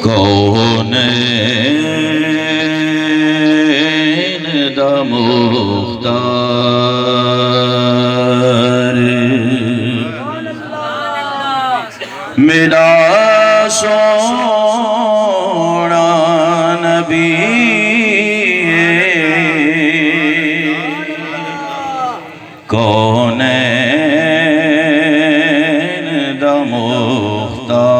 کونین دا مختار میرا سونا نبی کونین دا مختار،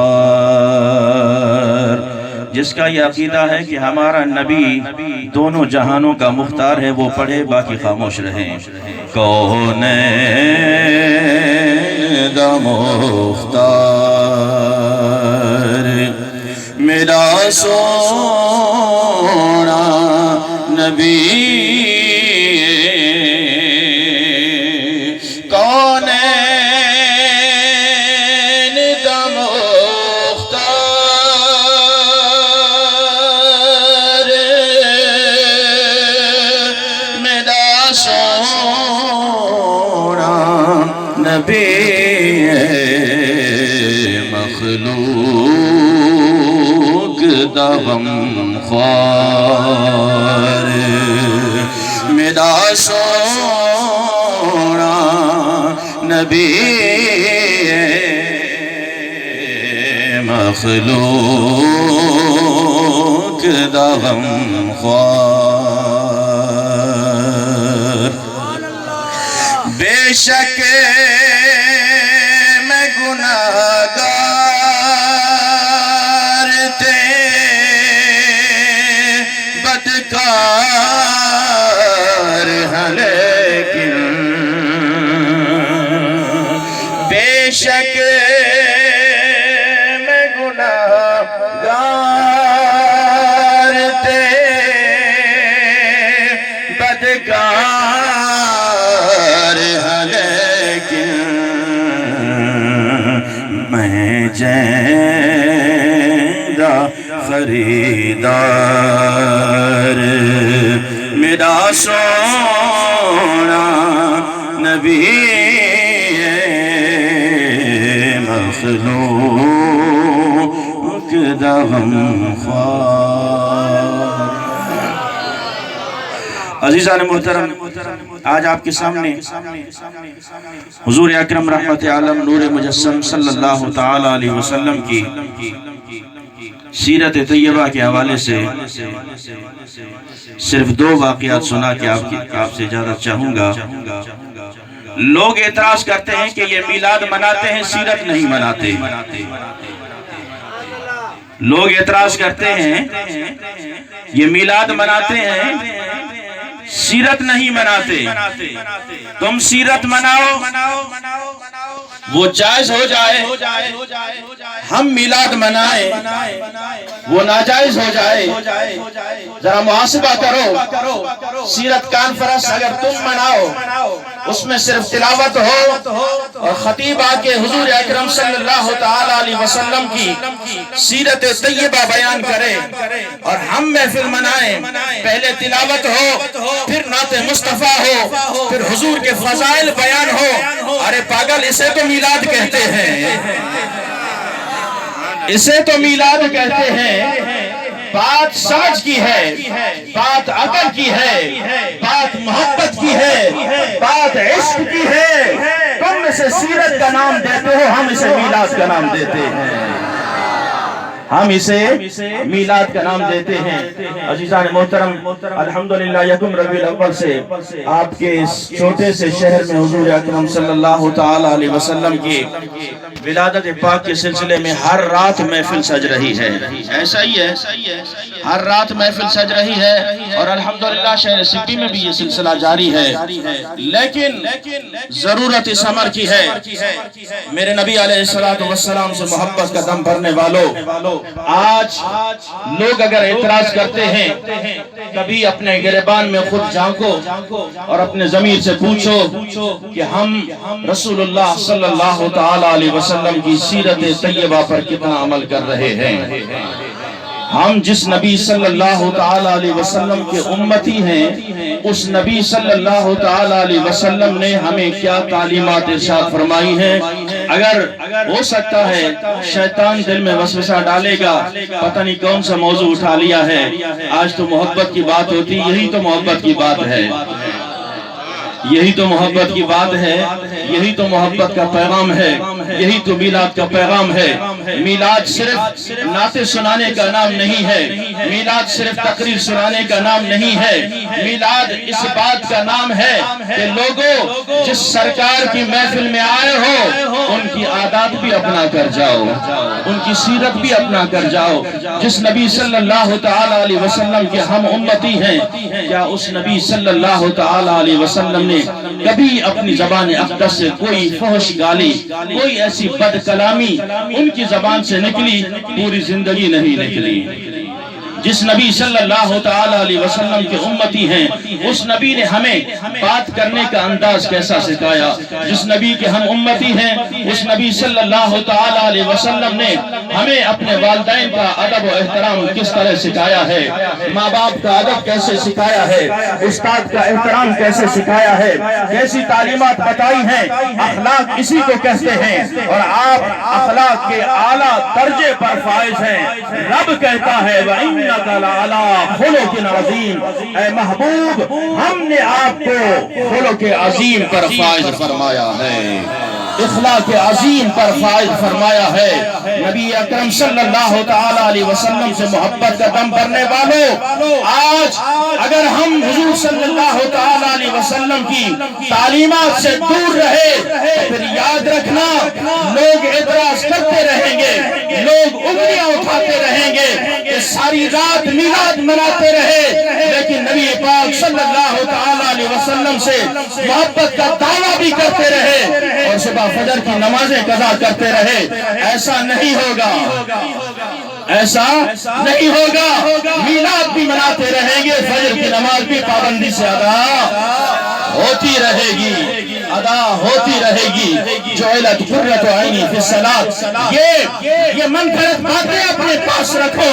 جس کا یہ عقیدہ ہے کہ ہمارا نبی دونوں جہانوں کا مختار ہے، وہ پڑھے باقی خاموش رہیں۔ کونین دا مختار میرا سونا نبی کونین دا مختار میرا سونا نبی مخلوق دا غمخوار میرا سونا نبی مخلوق دا غمخوار بے شک میں گناہگار تھے بدکار ہیں لیکن بے شک میں گناہگار تھے بدکار ہیں لیکن میں جیندہ خریدار میرا سونا نبی مخلوق دا غمخوار۔ عزیزان محترم، آج آپ کے سامنے حضور اکرم رحمت عالم نور مجسم صلی اللہ تعالی علیہ وسلم کی سیرت طیبہ کے حوالے سے صرف دو واقعات سنا کے آپ سے اجازت چاہوں گا۔ لوگ اعتراض کرتے ہیں کہ یہ میلاد مناتے ہیں، سیرت نہیں مناتے۔ لوگ اعتراض کرتے ہیں یہ میلاد مناتے ہیں، سیرت نہیں مناتے۔ تم سیرت مناؤ، وہ جائز ہو جائے، ہم میلاد منائیں وہ ناجائز ہو جائے۔ ذرا محاسبہ کرو، سیرت کانفرنس اگر تم مناؤ اس میں صرف تلاوت ہو اور خطیب آکے حضور اکرم صلی اللہ تعالی علیہ وسلم کی سیرت طیبہ بیان کرے، اور ہم محفل منائیں پہلے تلاوت ہو، پھر نعت مصطفیٰ ہو، پھر حضور کے فضائل بیان ہو۔ ارے پاگل، اسے تو میلاد کہتے ہیں، اسے تو میلاد کہتے ہیں۔ بات سمجھ کی ہے، بات عقل کی ہے، بات محبت کی ہے، بات عشق کی ہے۔ تم اسے سیرت کا نام دیتے ہو، ہم اسے میلاد کا نام دیتے ہیں، ہم اسے میلاد کا نام دیتے ہیں۔ عزیزان محترم، الحمدللہ یکم ربیع الاول سے آپ کے اس چھوٹے سے شہر میں حضور اکرم صلی اللہ تعالی علیہ وسلم کی ولادت پاک کے سلسلے میں ہر رات محفل سج رہی ہے۔ ایسا ہی ہے، ہر رات محفل سج رہی ہے، اور الحمدللہ شہر سپی میں بھی یہ سلسلہ جاری ہے۔ لیکن ضرورت اس امر کی ہے، میرے نبی علیہ السلام سے محبت کا دم بھرنے والوں، آج لوگ اگر اعتراض کرتے ہیں، کبھی اپنے گریبان میں خود جھانکو اور اپنے ضمیر سے پوچھو کہ ہم رسول اللہ صلی اللہ تعالی علیہ وسلم کی سیرت طیبہ پر کتنا عمل کر رہے ہیں۔ ہم جس نبی صلی اللہ تعالی علیہ وسلم کے امتی ہیں، اس نبی صلی اللہ تعالی علیہ وسلم نے ہمیں کیا تعلیمات ارشاد فرمائی ہیں۔ اگر ہو سکتا ہے شیطان دل میں وسوسہ ڈالے گا، پتہ نہیں کون سا موضوع اٹھا لیا ہے، آج تو محبت کی بات ہوتی، یہی تو محبت کی بات ہے، یہی تو محبت کی بات ہے، یہی تو محبت کا پیغام ہے، یہی تو میلاد کا پیغام ہے۔ میلاد صرف نعتیں سنانے کا نام نہیں ہے، میلاد صرف تقریر سنانے کا نام نہیں ہے، میلاد اس بات کا نام ہے کہ لوگوں جس سرکار کی محفل میں آئے ہو ان کی عادات بھی اپنا کر جاؤ، ان کی سیرت بھی اپنا کر جاؤ۔ جس نبی صلی اللہ تعالی علیہ وسلم کے ہم امتی ہیں، کیا اس نبی صلی اللہ تعالی علیہ وسلم نے کبھی اپنی زبان اقدس سے کوئی فحش گالی، کوئی ایسی بد کلامی ان کی زبان سے نکلی؟ پوری زندگی نہیں نکلی۔ جس نبی صلی اللہ تعالی علیہ وسلم کے امتی ہیں، اس نبی نے ہمیں بات کرنے کا انداز کیسا سکھایا۔ جس نبی کے ہم امتی ہیں، اس نبی صلی اللہ تعالی علیہ وسلم نے ہمیں اپنے والدین کا ادب و احترام کس طرح سکھایا ہے، ماں باپ کا ادب کیسے سکھایا ہے، استاد کا احترام کیسے سکھایا ہے، کیسی تعلیمات بتائی ہیں۔ اخلاق اسی کو کہتے ہیں، اور آپ اخلاق کے اعلیٰ درجے پر فائز ہیں۔ رب کہتا ہے وَإِنَّكَ لَعَلَىٰ خُلُقٍ عَظِيمٍ، اے محبوب ہم نے آپ کو خلق عظیم پر فائز فرمایا ہے، اخلاق عظیم پر فائز فرمایا ہے۔ نبی اکرم صلی اللہ تعالی علیہ وسلم سے محبت کا دم بھرنے والوں، آج اگر ہم حضور صلی اللہ تعالی علیہ وسلم کی تعلیمات سے دور رہے تو پھر یاد رکھنا لوگ اعتراض کرتے رہیں گے، لوگ انگلیاں اٹھاتے رہیں گے کہ ساری رات میلاد مناتے رہے، لیکن نبی پاک صلی اللہ تعالی علیہ وسلم سے محبت کا دعویٰ بھی کرتے رہے اور صبح فجر کی نمازیں قضا کرتے رہے۔ ایسا نہیں ہوگا، ایسا نہیں ہوگا۔ میلاد بھی مناتے رہیں گے، فجر کی نماز بھی پابندی سے ادا ہوتی رہے گی، ادا ہوتی رہے گی۔ جعلت قرۃ عینی فی الصلاۃ، یہ من گھڑت باتیں اپنے پاس رکھو،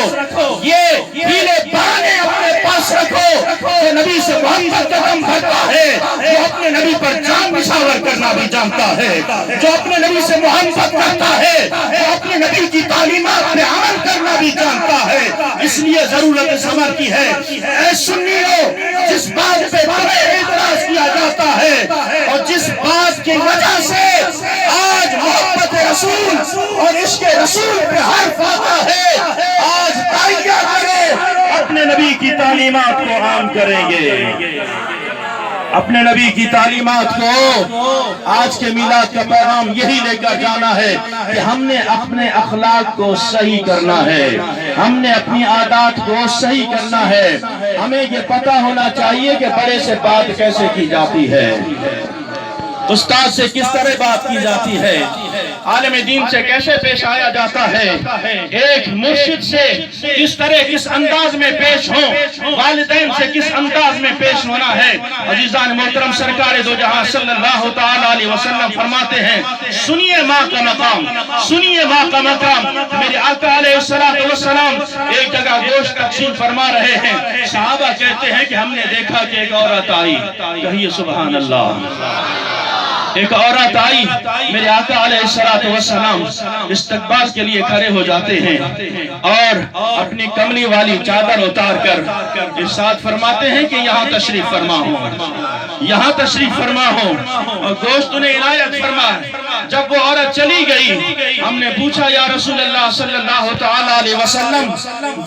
یہ پیلے بہانے اپنے پاس رکھو۔ جو نبی سے محبت کا دم بھرتا ہے، جو اپنے نبی پر جان نچھاور کرنا بھی جانتا ہے، جو اپنے نبی سے محبت کرتا ہے، جو اپنے نبی کی تعلیمات پہ عمل کرنا بھی جانتا ہے۔ اس لیے ضرورت سمر کی ہے۔ اے سنیو، جس بات پہ تمہیں اعتراض کیا جاتا ہے اور جس بات کی وجہ سے آج محبت رسول اور عشق رسول پہ حرف آتا ہے، آج تائیہ کرو، اپنے نبی کی تعلیمات کو عام کریں گے، اپنے نبی کی تعلیمات کو۔ آج کے میلاد کا پیغام یہی لے کر جانا ہے کہ ہم نے اپنے اخلاق کو صحیح کرنا ہے، ہم نے اپنی عادات کو صحیح کرنا ہے۔ ہمیں یہ پتہ ہونا چاہیے کہ بڑے سے بات کیسے کی جاتی ہے، استاد سے کس طرح بات کی جاتی ہے، عالم دین سے کیسے پیش آیا جاتا ہے، ایک مرشد سے کس طرح کس انداز میں پیش ہوں، والدین سے کس انداز میں پیش ہونا ہے۔ عزیزان محترم، سرکار دو جہاں صلی اللہ تعالی علیہ وسلم فرماتے ہیں، سنیے ماں کا مقام، سنیے ماں کا مقام۔ میرے آقا علیہ السلام ایک جگہ گوشت تقسیم فرما رہے ہیں، صحابہ کہتے ہیں کہ ہم نے دیکھا کہ ایک عورت آئی، کہیے سبحان اللہ، ایک عورت آئی۔ میرے آقا علیہ السلام استقبال کے لیے کھڑے ہو جاتے ہیں اور اپنی کملی والی چادر اتار کر ارشاد فرماتے ہیں کہ یہاں تشریف فرما ہو، یہاں تشریف فرما ہو، اور گوشت انہیں عنایت فرما۔ جب وہ عورت چلی گئی، ہم نے پوچھا یا رسول اللہ صلی اللہ تعالی علیہ وسلم،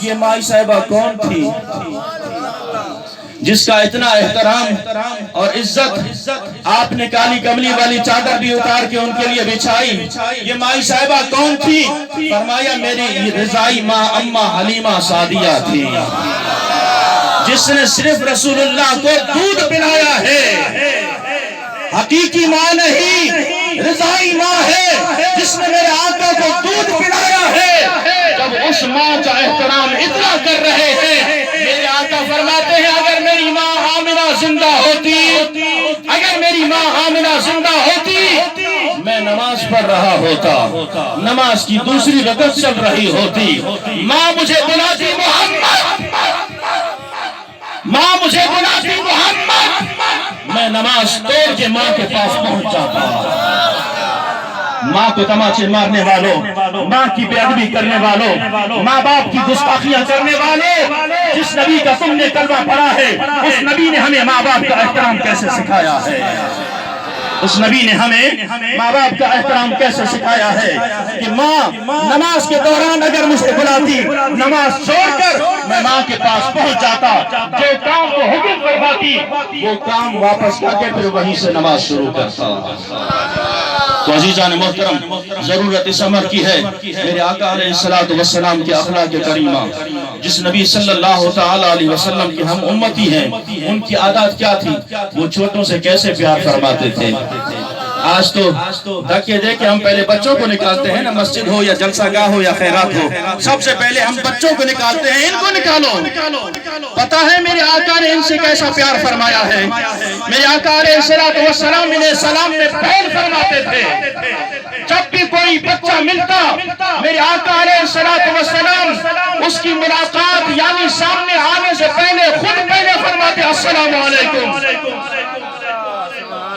یہ مائی صاحبہ کون تھی جس کا اتنا احترام اور عزت آپ نے کالی کملی والی چادر بھی اتار کے ان کے لیے بچھائی؟ یہ مائی صاحبہ کون تھی؟ فرمایا میری رضائی ماں اما حلیمہ سعدیہ تھی، جس نے صرف رسول اللہ کو دودھ پلایا ہے، حقیقی ماں نہیں، رضائی ماں ہے جس نے میرے آقا کو دودھ پلایا ہے۔ جب اس ماں کا احترام اتنا کر رہے ہیں، میرے آقا فرماتے ہیں اگر میری ماں آمنہ زندہ ہوتی، اگر میری ماں آمنہ زندہ ہوتی، میں میں نماز پڑھ رہا ہوتا، نماز کی دوسری رکعت چل رہی ہوتی، ماں مجھے بلاتی محمد، ماں مجھے بلاتی محمد، میں نماز توڑ کے ماں کے پاس پہنچ جاتا۔ ماں کو تماچے مارنے والوں، ماں کی بے ادبی کرنے والوں، ماں باپ کی گستاخیاں کرنے والوں، جس نبی کا تم نے کلمہ پڑھا ہے اس نبی نے ہمیں ماں باپ کا احترام کیسے سکھایا ہے، اس نبی نے ہمیں ماں باپ کا احترام کیسے سکھایا ہے کہ ماں نماز کے دوران اگر مجھے بلاتی، نماز چھوڑ کر میں ماں کے پاس پہنچ جاتا، جو کام وہ حکم فرماتی وہ کام واپس کر کے پھر وہیں سے نماز شروع کرتا۔ تو عزیزان محترم، ضرورت اس امر کی ہے میرے آقا علیہ السلام کے اخلاق کریمہ، جس نبی صلی اللہ تعالی علیہ وسلم کی ہم امتی ہیں، ان کی عادات کیا تھی، وہ چھوٹوں سے کیسے پیار فرماتے تھے۔ آج تو دھکے دے کے ہم پہلے بچوں کو نکالتے ہیں نا، مسجد ہو یا جلسہ گاہ ہو یا خیرات ہو، سب سے پہلے ہم بچوں کو نکالتے ہیں، ان کو نکالو۔ پتہ ہے میرے آقا نے ان سے کیسا پیار فرمایا ہے، میرے آقا علیہ السلام انہیں سلام میں پہل فرماتے تھے۔ جب بھی کوئی بچہ ملتا میرے آقا علیہ السلام اس کی ملاقات یعنی سامنے آنے سے پہلے خود پہلے فرماتے السلام علیکم۔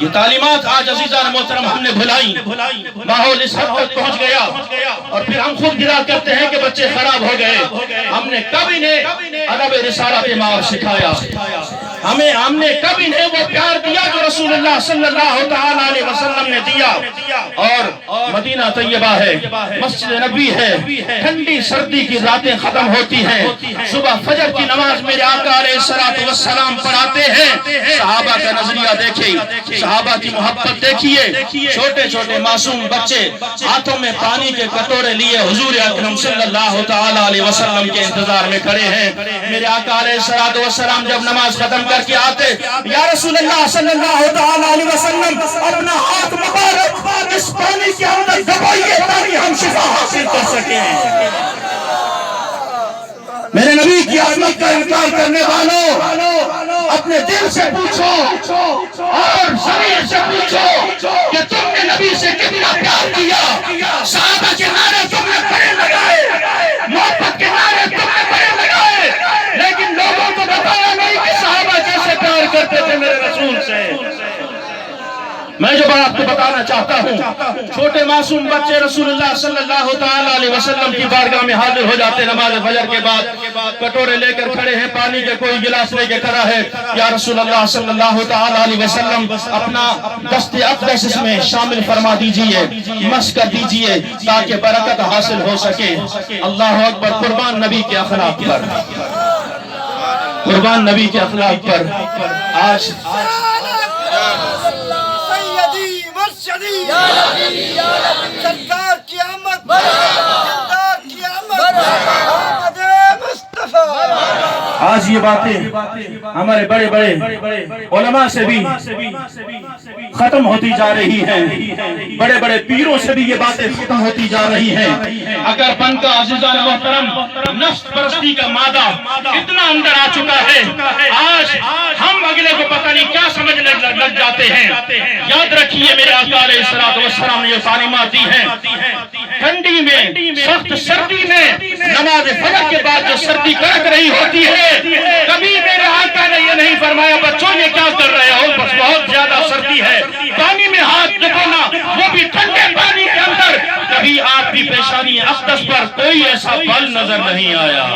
یہ تعلیمات آج عزیزان محترم ہم نے بھلائی، ماحول اس حد تک پہنچ گیا اور پھر ہم خود گرا کرتے ہیں کہ بچے خراب ہو گئے۔ ہم نے کبھی نے ادب رسالت مآب سکھایا، ہم نے کبھی نہیں وہ پیار دیا جو رسول اللہ صلی اللہ تعالی علیہ وسلم نے دیا۔ اور مدینہ طیبہ ہے، مسجد نبی ہے، ٹھنڈی سردی کی راتیں ختم ہوتی ہیں، صبح فجر کی نماز میرے آقا علیہ السلام پڑھاتے ہیں۔ صحابہ کا نظریہ دیکھیں، صحابہ کی محبت دیکھیے، چھوٹے چھوٹے معصوم بچے ہاتھوں میں پانی کے کٹورے لیے حضور اکرم صلی اللہ تعالی علیہ وسلم کے انتظار میں کھڑے ہیں۔ میرے آقا علیہ السلام جب نماز ختم کر کے آتے، یا رسول اللہ صلی اللہ تعالی علیہ وسلم اپنا ہاتھ مبارک اس پانی کے اندر دبائیے تاکہ ہم شفا حاصل کر سکیں۔ میرے نبی کی عظمت کا انکار کرنے والوں، اپنے دل سے پوچھو اور ضمیر سے پوچھو کہ تم نے نبی سے کتنا پیار کیا۔ صحابہ کے نعرے تم نے بڑے لگائے، محبت کے نعرے تم نے بڑے لگائے، لیکن لوگوں کو بتایا نہیں کہ صحابہ کیسے پیار کرتے تھے میرے رسول سے۔ میں جو بات کو بتانا چاہتا ہوں، چھوٹے معصوم بچے رسول اللہ صلی اللہ تعالی علیہ وسلم کی بارگاہ میں حاضر ہو جاتے نماز فجر کے بعد، کٹورے لے کر کھڑے ہیں، پانی کے کوئی گلاس لے کے کھڑا ہے، یا رسول اللہ صلی اللہ تعالی علیہ وسلم اپنا دست اقدس اس میں شامل فرما دیجئے، مس کر دیجئے تاکہ برکت حاصل ہو سکے۔ اللہ اکبر، قربان نبی کے اخلاق پر، قربان نبی کے اخلاق پر آج سرکار کی آمد، سرکار کی آمد، محمد مصطفیٰ۔ آج یہ باتیں ہمارے بڑے بڑے علماء سے بھی ختم ہوتی جا رہی ہیں، بڑے بڑے پیروں سے بھی یہ باتیں ختم ہوتی جا رہی ہیں۔ اگر بن کا عزیزان محترم نفس پرستی کا مادہ اتنا اندر آ چکا ہے، آج ہم اگلے کو پتہ نہیں کیا سمجھنے لگ جاتے ہیں۔ یاد رکھیے میرے آقا علیہ السلام نے یہ تعلیمات دی ہیں، ٹھنڈی میں، سخت سردی میں، نماز فجر کے بعد جو سردی کڑک رہی ہوتی ہے، کبھی میرے آقا نے یہ نہیں فرمایا بچوں یہ کیا کر رہے ہو، بس بہت زیادہ سردی ہے، پانی میں ہاتھ ڈبونا، وہ بھی ٹھنڈے پانی کے اندر۔ کبھی آپ کی پیشانی اقدس پر کوئی ایسا پھل نظر نہیں آیا،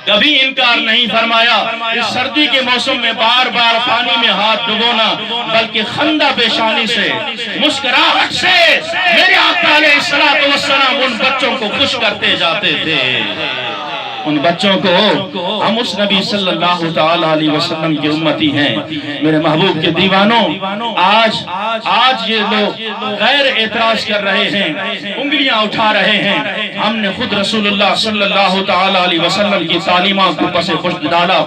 کبھی انکار نہیں فرمایا۔ اس سردی کے موسم میں بار بار پانی میں ہاتھ ڈبونا، بلکہ خندہ پیشانی سے، مسکراہٹ سے میرے آقا علیہ السلام ان بچوں کو خوش کرتے جاتے تھے۔ ان بچوں کو، ہم اس نبی صلی اللہ تعالی علیہ وسلم کی امتی ہیں، میرے محبوب کے دیوانوں، آج یہ لوگ غیر اعتراض کر رہے ہیں، انگلیاں اٹھا رہے ہیں۔ ہم نے خود رسول اللہ صلی اللہ تعالی علیہ وسلم کی تعلیمات کو پس پشت ڈالا۔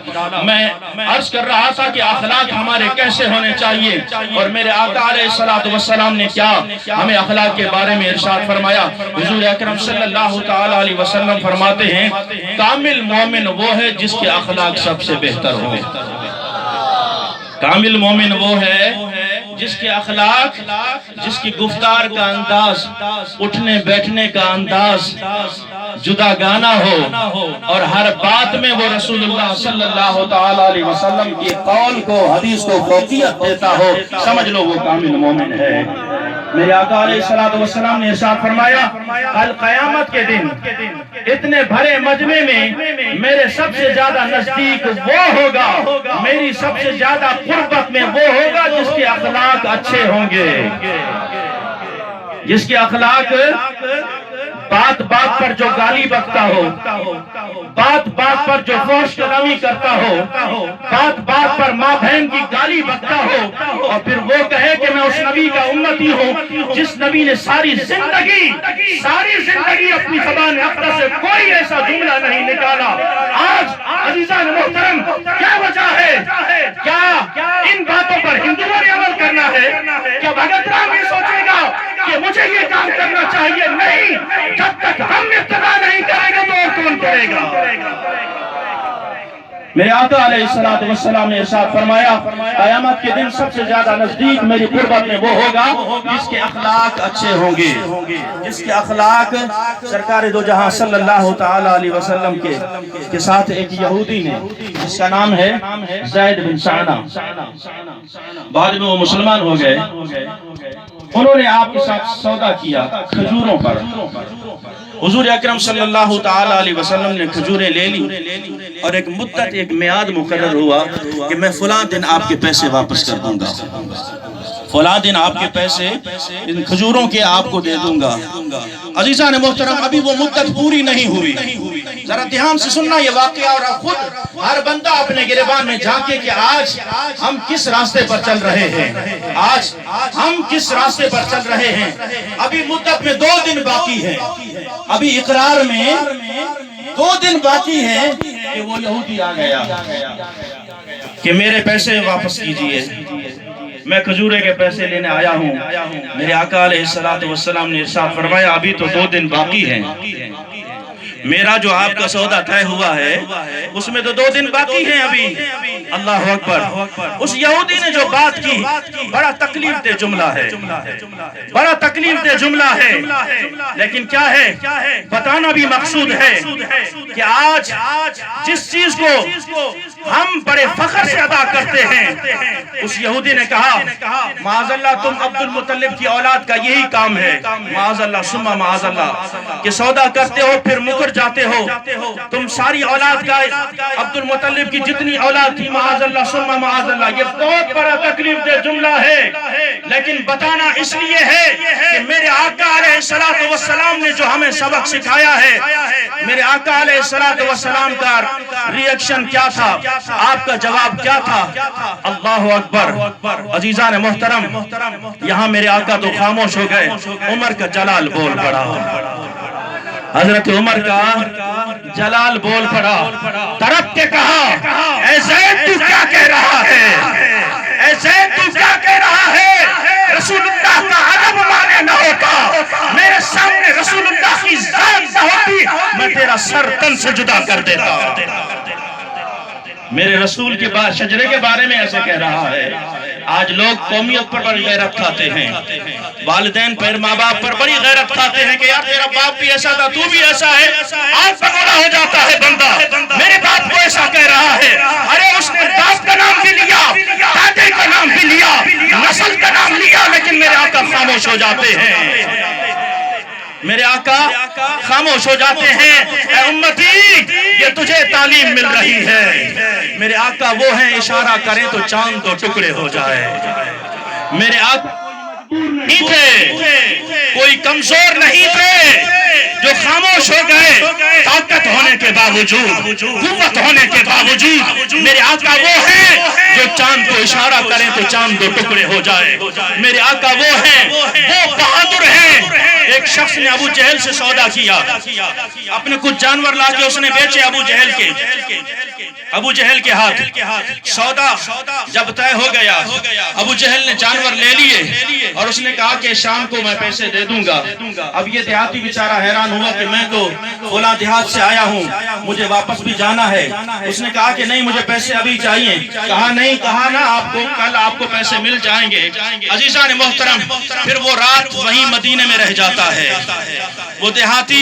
میں عرض کر رہا تھا کہ اخلاق ہمارے کیسے ہونے چاہیے، اور میرے آقا علیہ السلام نے کیا ہمیں اخلاق کے بارے میں ارشاد فرمایا۔ حضور اکرم صلی اللہ تعالی علیہ وسلم فرماتے ہیں کامل مومن وہ ہے جس کے اخلاق سب سے بہتر ہو۔ کامل مومن وہ ہے جس کے اخلاق، جس کی گفتار کا انداز، اٹھنے بیٹھنے کا انداز جدا گانا ہو اور ہر بات میں وہ رسول اللہ صلی اللہ تعالی علیہ وسلم کی قول کو، حدیث کو فوقیت دیتا ہو، سمجھ لو وہ کامل مومن ہے۔ میرے آقا علیہ السلام نے ارشاد فرمایا کل قیامت کے دن اتنے بھرے مجمع میں میرے سب سے زیادہ نزدیک وہ ہوگا، میری سب سے زیادہ قربت میں وہ ہوگا جس کے اخلاق اچھے ہوں گے، جس کے اخلاق بات بات پر جو گالی بکتا ہو، بات بات پر جو فحش کلامی کرتا ہو، بات بات پر ماں بہن کی گالی بکتا ہو، اور پھر وہ کہے کہ میں اس نبی کا امتی ہوں جس نبی نے ساری زندگی اپنی زبان اقدس سے کوئی ایسا جملہ نہیں نکالا۔ آج عزیزان محترم کیا وجہ ہے؟ کیا ان باتوں پر ہندوؤں نے عمل کرنا ہے؟ کیا بھگت رام یہ سوچے گا کہ مجھے یہ کام کرنا چاہیے؟ نہیں، جب تک ہم ابتدا نہیں کریں گے تو اور کون کرے گا؟ میرے آقا علیہ السلام نے ارشاد فرمایا قیامت کے دن سب سے زیادہ نزدیک میری قربت میں وہ ہوگا جس کے اخلاق اچھے ہوں گے، جس کے اخلاق سرکار دو جہاں صلی اللہ تعالی علیہ وسلم کے ساتھ ایک یہودی نے جس کا نام ہے زید بن سعنہ، بعد میں وہ مسلمان ہو گئے، انہوں نے آپ کے ساتھ سودا کیا کھجوروں پر۔ حضور اکرم صلی اللہ تعالی علیہ وسلم نے کھجوریں لے لی اور ایک مدت، ایک میعاد مقرر ہوا کہ میں فلاں دن آپ کے پیسے واپس کر دوں گا، فلاں دن آپ کے پیسے ان کھجوروں کے آپ کو دے دوں گا۔ عزیزان محترم ابھی وہ مدت پوری نہیں ہوئی، ذرا دھیان سے سننا یہ واقعہ، اور اب خود ہر بندہ اپنے گریبان میں جھانکے کہ آج ہم کس راستے پر چل رہے ہیں، آج ہم کس راستے پر چل رہے ہیں۔ ابھی مدت میں 2 دن باقی ہیں، ابھی اقرار میں 2 دن باقی ہیں کہ وہ یہودی آ گیا کہ میرے پیسے واپس کیجئے، میں کھجورے کے پیسے لینے آیا ہوں۔ میرے آقا علیہ السلام نے ارشاد فرمایا ابھی تو 2 دن باقی ہیں، میرا جو آپ کا سودا طے ہوا ہے اس میں تو 2 دن باقی ہیں ابھی۔ اللہ اکبر۔ اس یہودی نے جو بات کی بڑا تکلیف دہ جملہ ہے، بڑا تکلیف دہ جملہ ہے، لیکن کیا ہے بتانا بھی مقصود ہے کہ آج جس چیز کو ہم بڑے فخر سے ادا کرتے ہیں، اس یہودی نے کہا معاذ اللہ تم عبد المطلب کی اولاد کا یہی کام ہے، معاذ اللہ ثم معاذ اللہ، کہ سودا کرتے ہو پھر مکر جاتے ہو، تم ساری اولاد کا عبد المطلب کی جتنی اولاد تھی معاذ اللہ ثم معاذ اللہ۔ یہ بہت بڑا تکلیف دہ جملہ ہے، لیکن بتانا اس لیے ہے کہ میرے آقا علیہ السلام نے جو ہمیں سبق سکھایا ہے، میرے آقا علیہ السلام کا ریئیکشن کیا تھا، آپ کا جواب کیا تھا؟ اللہ اکبر۔ عزیزان محترم یہاں میرے آقا تو خاموش ہو گئے، عمر کا جلال بول پڑا، حضرت عمر کا جلال بول پڑا، تڑپ کے کہا اے زید تو کیا کہہ رہا ہے، اے زید تو کیا کہہ رہا ہے؟ رسول اللہ کا ادب مانے نہ ہوتا، میرے سامنے رسول اللہ کی ذات نہ ہوتی، میں تیرا سر تن سے جدا کر دیتا۔ میرے رسول کے بعد شجرے کے بارے میں ایسے کہہ رہا ہے۔ آج لوگ قومیت پر بڑی غیرت کھاتے ہیں، والدین پر ماں باپ پر بڑی غیرت کھاتے ہیں کہ یار تیرا باپ بھی ایسا تھا تو بھی ایسا ہے، آج بگوڑا ہو جاتا ہے بندہ، میرے باپ کو ایسا کہہ رہا ہے، ارے اس نے باپ کا نام بھی لیا، دادے کا نام بھی لیا، نسل کا نام لیا، لیکن میرے آقا خاموش ہو جاتے ہیں، میرے آقا خاموش ہو جاتے ہیں۔ اے امتی یہ تجھے تعلیم مل رہی ہے، میرے آقا وہ ہیں اشارہ کریں تو چاند دو ٹکڑے ہو جائے، میرے آقا نہیں تھے، کوئی کمزور نہیں تھے جو خاموش ہو گئے، طاقت ہونے کے باوجود، قوت ہونے کے باوجود، میرے آقا وہ ہیں جو چاند کو اشارہ کریں تو چاند دو ٹکڑے ہو جائے، میرے آقا وہ ہیں، وہ بہادر ہیں۔ ایک شخص نے ابو جہل سے سودا کیا، اپنے کچھ جانور لا کے اس نے بیچے ابو جہل کے، ابو جہل کے ہاتھ سودا جب طے ہو گیا، ابو جہل نے جانور لے لیے اور اس نے کہا کہ شام کو میں پیسے دے دوں گا۔ اب یہ دیہاتی بیچارہ حیران ہوا کہ میں تو فلاں دیہات سے آیا ہوں، مجھے واپس بھی جانا ہے۔ اس نے کہا کہ نہیں، مجھے پیسے ابھی چاہیے۔ کہا نہیں، کہا نا آپ کو کل آپ کو پیسے مل جائیں گے۔ عزیزان محترم، پھر وہ رات وہیں مدینے میں رہ جاتا ہے۔ وہ دیہاتی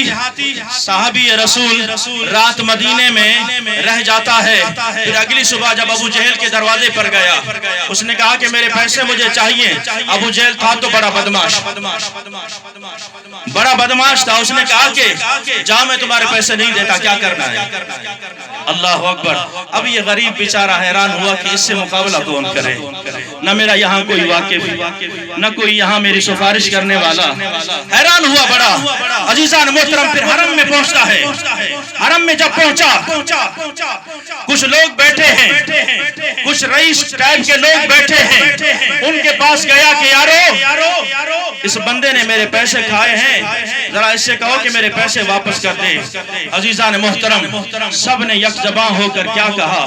صحابی رسول رات مدینے میں رہ جاتا ہے۔ پھر اگلی صبح جب ابو جہل کے دروازے پر گیا، اس نے کہا کہ میرے پیسے مجھے چاہیے۔ ابو جہل تھا تو بڑا بدماش تھا۔ اس نے کہا کہ جا، میں تمہارے پیسے نہیں دیتا، کیا کرنا ہے؟ اللہ اکبر۔ اب یہ غریب بیچارہ حیران ہوا کہ اس سے مقابلہ کون کرے، نہ میرا یہاں کوئی واقف، نہ کوئی یہاں میری سفارش کرنے والا۔ حیران ہوا بڑا۔ عزیزان محترم، پھر حرم میں پہنچتا ہے۔ حرم میں جب پہنچا، کچھ لوگ بیٹھے ہیں، کچھ رئیس ٹائپ کے لوگ بیٹھے ہیں۔ ان کے پاس گیا کہ یارو، اس بندے نے میرے پیسے کھائے ہیں، ذرا اس سے کہو کہ میرے پیسے واپس کر دے۔ عزیزان محترم، سب نے یک زبان ہو کر کیا کہا؟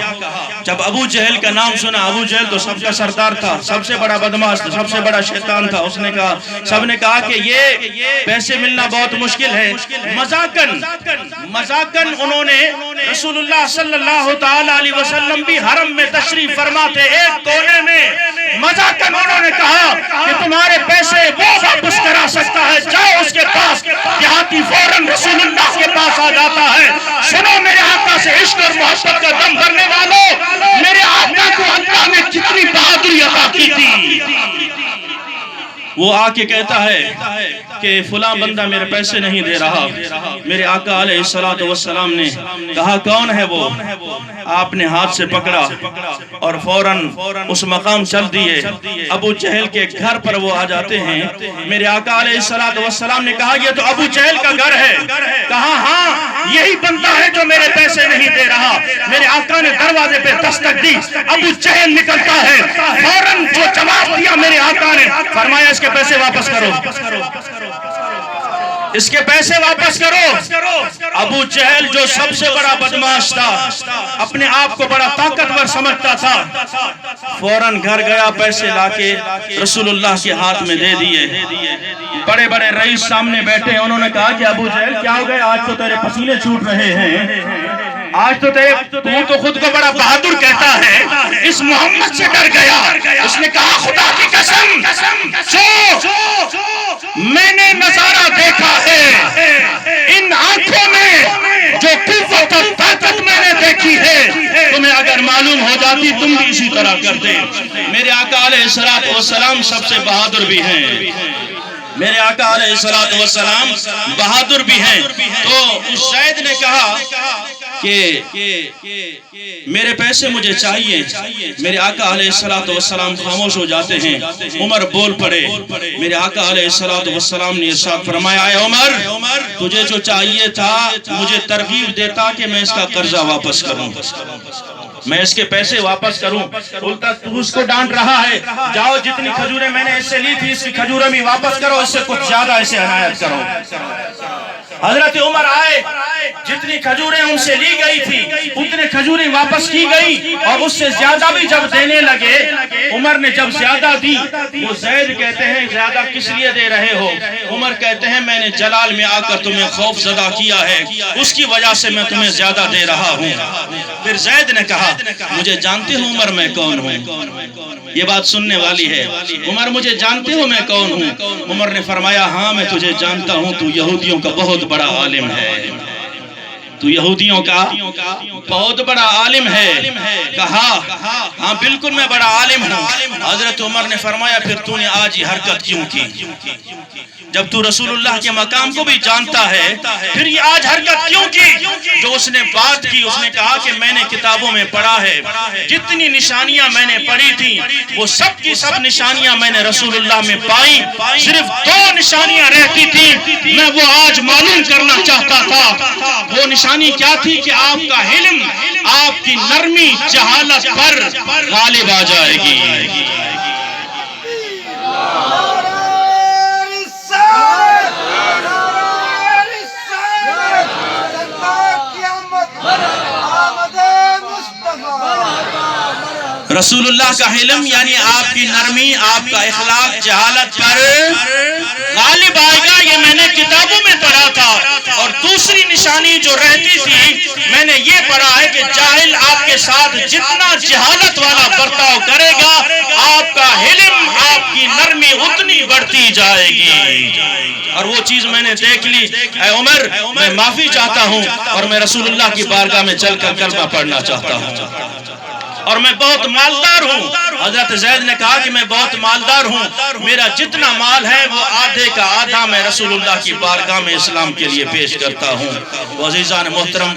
جب ابو جہل کا نام سنا، ابو جہل تو سب کا سردار تھا، سب سے بڑا بدماش تھا، سب سے بڑا شیطان تھا۔ اس نے کہا، سب نے کہا کہ یہ پیسے ملنا بہت مشکل ہے۔ مذاقاً انہوں نے رسول اللہ صلی اللہ تعالی علیہ وسلم بھی حرم میں تشریف فرما تھے، ایک کونے میں مذاقاً انہوں نے کہا کہ تمہارے پیسے وہ واپس کرا سکتا ہے، جاؤ اس کے پاس۔ دیہاتی فوراً رسول اللہ کے پاس آ جاتا ہے۔ سنو میرے آقا سے عشق اور محبت کا دم بھرنے والوں، میرے آقا کو اللہ نے کتنی بہادری عطا کی تھی۔ وہ آ کے کہتا ہے کہ فلاں بندہ میرے پیسے نہیں دے رہا۔ میرے آقا علیہ السلام نے کہا کون ہے وہ؟ آپ نے ہاتھ سے پکڑا اور فوراً اس مقام چل دیے۔ ابو جہل کے گھر پر وہ آ جاتے ہیں۔ میرے آقا علیہ السلام نے کہا یہ تو ابو جہل کا گھر ہے۔ کہا ہاں، یہی بندہ ہے جو میرے پیسے نہیں دے رہا۔ میرے آقا نے دروازے پہ دستک دی، ابو جہل نکلتا ہے۔ فوراً جو جواب دیا میرے آقا نے فرمایا اس کے پیسے واپس کرو، اس کے پیسے واپس کرو۔ ابو جہل جو سب سے بڑا بدماش تھا، اپنے آپ کو بڑا طاقتور سمجھتا تھا، فوراً گھر گیا، پیسے لا کے رسول اللہ کے ہاتھ میں دے دیے۔ بڑے بڑے رئیس سامنے بیٹھے ہیں، انہوں نے کہا کہ ابو جہل کیا ہو گیا؟ آج تو تیرے پسینے چھوٹ رہے ہیں، آج تو تو خود کو بڑا بہادر کہتا ہے، اس محمد سے ڈر گیا۔ اس نے کہا خدا کی قسم، میں نے نظارہ دیکھا ہے، ان آنکھوں میں جو قوت اور طاقت میں نے دیکھی ہے، تمہیں اگر معلوم ہو جاتی تم بھی اسی طرح کرتے۔ میرے آقا علیہ السلام سب سے بہادر بھی ہیں، میرے آقا علیہ السلام بہادر بھی ہیں۔ تو اس زید نے کہا کہ میرے پیسے مجھے چاہیے۔ میرے آقا علیہ السلام خاموش ہو جاتے ہیں۔ عمر بول پڑے۔ میرے آقا علیہ السلام نے ارشاد فرمایا، اے عمر، تجھے جو چاہیے تھا مجھے ترغیب دیتا کہ میں اس کا قرضہ واپس کروں، میں اس کے پیسے واپس کروں۔ الٹا تو اس کو ڈانٹ رہا ہے، جاؤ جتنی کھجوریں میں نے اس سے لی تھی اس کی کھجوریں بھی واپس کرو، اس سے کچھ زیادہ اسے عنایت کرو۔ حضرت عمر آئے، جتنی کھجوریں ان سے لی گئی تھی اتنے کھجوریں واپس کی گئی، اور اس سے زیادہ بھی جب دینے لگے، عمر نے جب زیادہ دی، وہ زید کہتے ہیں زیادہ کس لیے دے رہے ہو؟ عمر کہتے ہیں میں نے جلال میں آ کر تمہیں خوف زدہ کیا ہے، اس کی وجہ سے میں تمہیں زیادہ دے رہا ہوں۔ پھر زید نے کہا مجھے جانتے ہو عمر میں کون ہوں؟ یہ بات سننے والی ہے۔ عمر مجھے جانتے ہو میں کون ہوں؟ عمر نے فرمایا ہاں میں تجھے جانتا ہوں، تو یہودیوں کا بہت بڑا عالم ہے، تو یہودیوں کا بہت بڑا عالم ہے۔ کہا ہاں بالکل میں بڑا عالم ہوں۔ حضرت عمر نے فرمایا پھر تو نے آج یہ حرکت کیوں کی؟ جب تو رسول اللہ کے مقام کو بھی جانتا ہے پھر یہ آج حرکت کیوں کی؟ جو اس نے بات کی، اس نے کہا کہ میں نے کتابوں میں پڑھا ہے، جتنی نشانیاں میں نے پڑھی تھی وہ سب کی سب نشانیاں میں نے رسول اللہ میں پائی، صرف 2 نشانیاں رہتی تھی، میں وہ آج معلوم کرنا چاہتا تھا۔ وہ نشانی کیا تھی کہ آپ کا علم، آپ کی نرمی جہالت پر غالب آ جائے گی۔ رسول اللہ کا حلم یعنی آپ کی نرمی، آپ کا اخلاق جہالت پر غالب آئے گا، یہ میں نے کتابوں میں پڑھا تھا۔ اور دوسری نشانی جو رہتی تھی، میں نے یہ پڑھا ہے کہ جاہل آپ کے ساتھ جتنا جہالت والا برتاؤ کرے گا، آپ کا حلم، آپ کی نرمی اتنی بڑھتی جائے گی۔ اور وہ چیز میں نے دیکھ لی۔ اے عمر، میں معافی چاہتا ہوں اور میں رسول اللہ کی بارگاہ میں چل کر کلمہ پڑھنا چاہتا ہوں، اور میں بہت مالدار ہوں۔ حضرت زید نے کہا کہ میں بہت مالدار ہوں، میرا جتنا مال ہے وہ آدھے کا آدھا میں رسول اللہ کی بارگاہ میں اسلام کے لیے پیش کرتا ہوں۔ تو عزیزان محترم،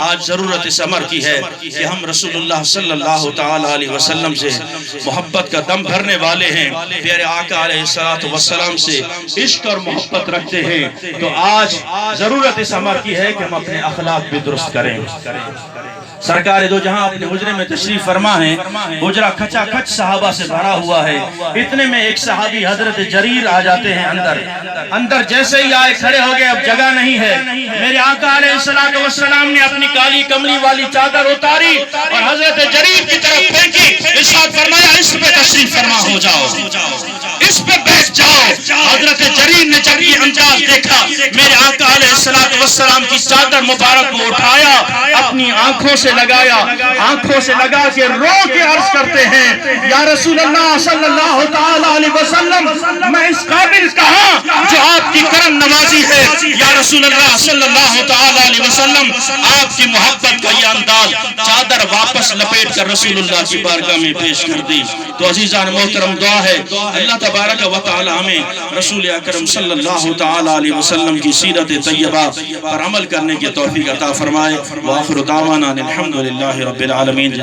آج ضرورت اس امر کی ہے کہ ہم رسول اللہ صلی اللہ تعالی علیہ وسلم سے محبت کا دم بھرنے والے ہیں، پیارے آقا علیہ السلام سے عشق اور محبت رکھتے ہیں۔ تو آج ضرورت اس امر کی ہے کہ ہم اپنے اخلاق بھی درست کریں۔ سرکار دو جہاں اپنے حجرے میں تشریف فرما ہے، حجرہ کھچا کھچ صحابہ سے بھرا ہوا ہے۔ اتنے میں ایک صحابی حضرت جریر آ جاتے ہیں اندر جیسے ہی آئے کھڑے ہو گئے، اب جگہ نہیں ہے۔ میرے آقا علیہ السلام نے اپنی کالی کملی والی چادر اتاری اور حضرت جریر کی طرف پھینکی، ارشاد فرمایا اس پہ تشریف فرما ہو جاؤ، اس پہ بیٹھ جاؤ۔ حضرت جریر نے جب یہ انداز دیکھا، میرے آقا علیہ السلام کی چادر مبارک کو اٹھایا، اپنی آنکھوں سے لگا کے رو کے عرض کرتے ہیں، یا رسول اللہ صلی اللہ تعالی علیہ وسلم، میں اس قابل کہاں جو آپ کی کرم نوازی ہے۔ یا رسول اللہ صلی اللہ تعالی علیہ وسلم، آپ کی محبت کا یہ انداز، چادر واپس لپیٹ کر رسول اللہ کی بارگاہ میں پیش کر دی۔ تو عزیزان محترم، دعا ہے اللہ تبارک و تعالی ہمیں رسول اکرم صلی اللہ تعالی علیہ وسلم کی سیرت طیبہ پر عمل کرنے کی توفیق عطا فرمائے۔ وآخر دعوانا الحمدللہ رب العالمین۔